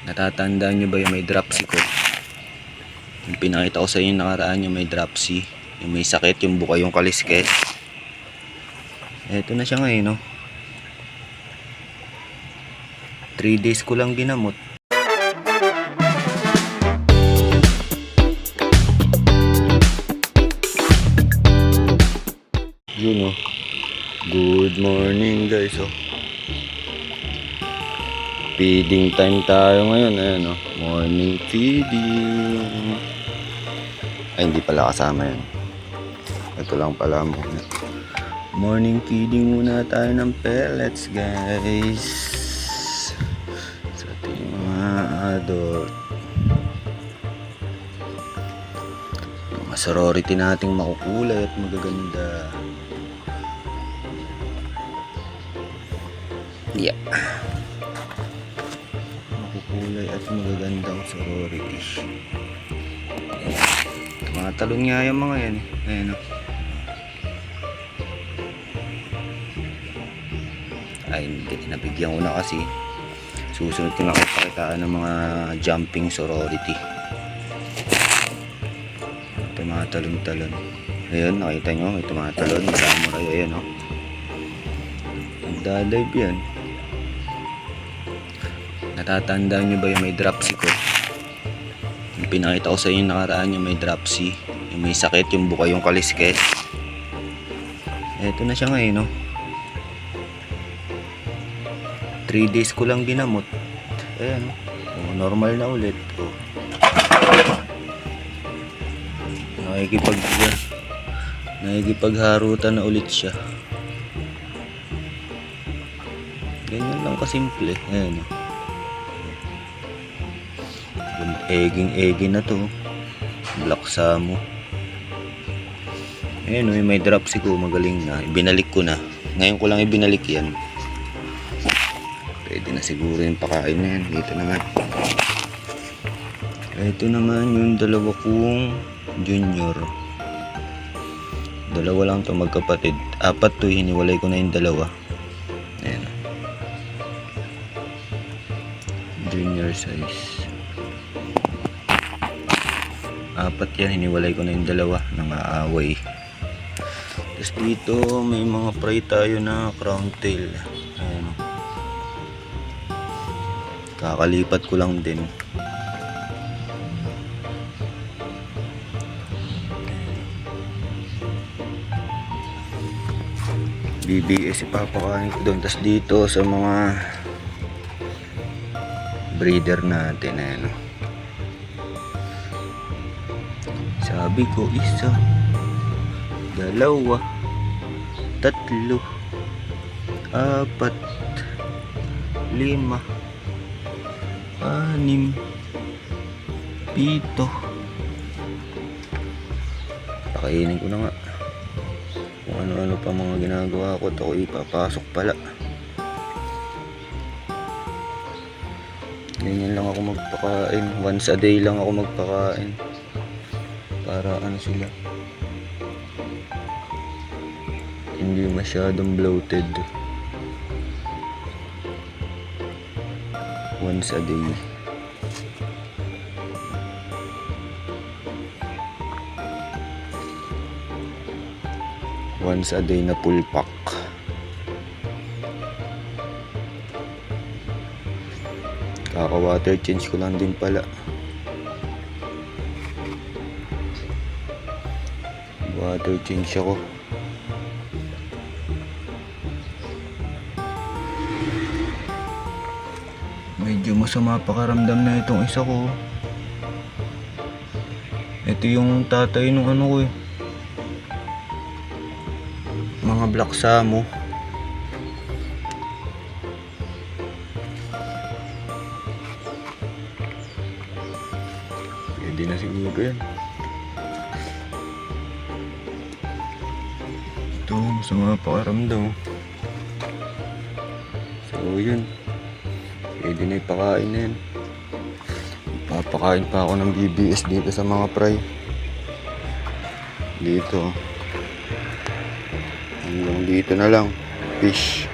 Natatandaan nyo ba yung may dropsy ko? Yung pinakita ko sa inyo nakaraan, yung may dropsy, yung may sakit, yung buka yung kaliskes. Eto na siya ngayon, no? 3 days ko lang ginamot. Yun, oh. Good morning, guys, oh. Feeding time tayo ngayon, ayan, oh. Morning feeding. Ay, hindi pala kasama yan. Ito lang pala muna. Morning feeding muna tayo ng pellets, guys. Sa ating mga adult. Mga sorority nating makukulay at magaganda. Yeah. Makukulay at magagandang sorority. Tumatalon nga yung mga yan, eh. Ayan, oh. Ay, hindi, nabigyan ko na kasi. Susunod ko na kapakitaan ng mga jumping sorority. Tumatalon-talon. Ayun, nakita nyo, may tumatalon. Samurai, ayan, oh. Nagdadive yan. Natatandaan nyo ba yung may dropsy ko? Yung pinakita ko sa inyo nakaraan, yung may dropsy, yung may sakit, yung buka yung kaliskes. Eto na siya ngayon, no? 3 days ko lang ginamot. Ayan, oh, normal na ulit, oh. Nakikipagharutan na ulit siya. Ganyan lang kasimple. Ayan, oh. Egging na to. Black Samo. Ayan, may dropsy ko, magaling na. Ibinalik ko na. Ngayon ko lang ibinalik yan. Pwede na siguro yung pakain na yan. Dito naman. Ito naman yung dalawa kong junior. Dalawa lang to magkapatid. 4 to, hiniwalay ko na yung dalawa. Ayan. Junior size. 4 yan, hiniwalay ko na yung dalawa, nang-aaway. Tapos dito may mga fry tayo na crown tail. Ayan. Kakalipat ko lang din. BBS ipapakain ko doon. Tapos dito sa mga breeder natin, ayan. Sabi ko 1, 2, 3, 4, 5, 6, 7, pakainin ko na nga. Kung ano-ano pa mga ginagawa ko, ito ko ipapasok pala. Ganyan lang ako magpakain. Once a day lang ako magpakain. Para ano sila, hindi masyadong bloated. Once a day. Once a day na full pack. Kaka water change ko lang din pala. Water change ako. Medyo masama pakaramdam na itong isa ko. Ito yung tatay nung ano ko, eh. Mga Black Samo. Pwede na siguro yan. Ito, masama pakaramdam. So yun, pwede na ipakain na yan. Papakain pa ako ng BBS dito sa mga fry. Dito hanggang dito na lang. Fish.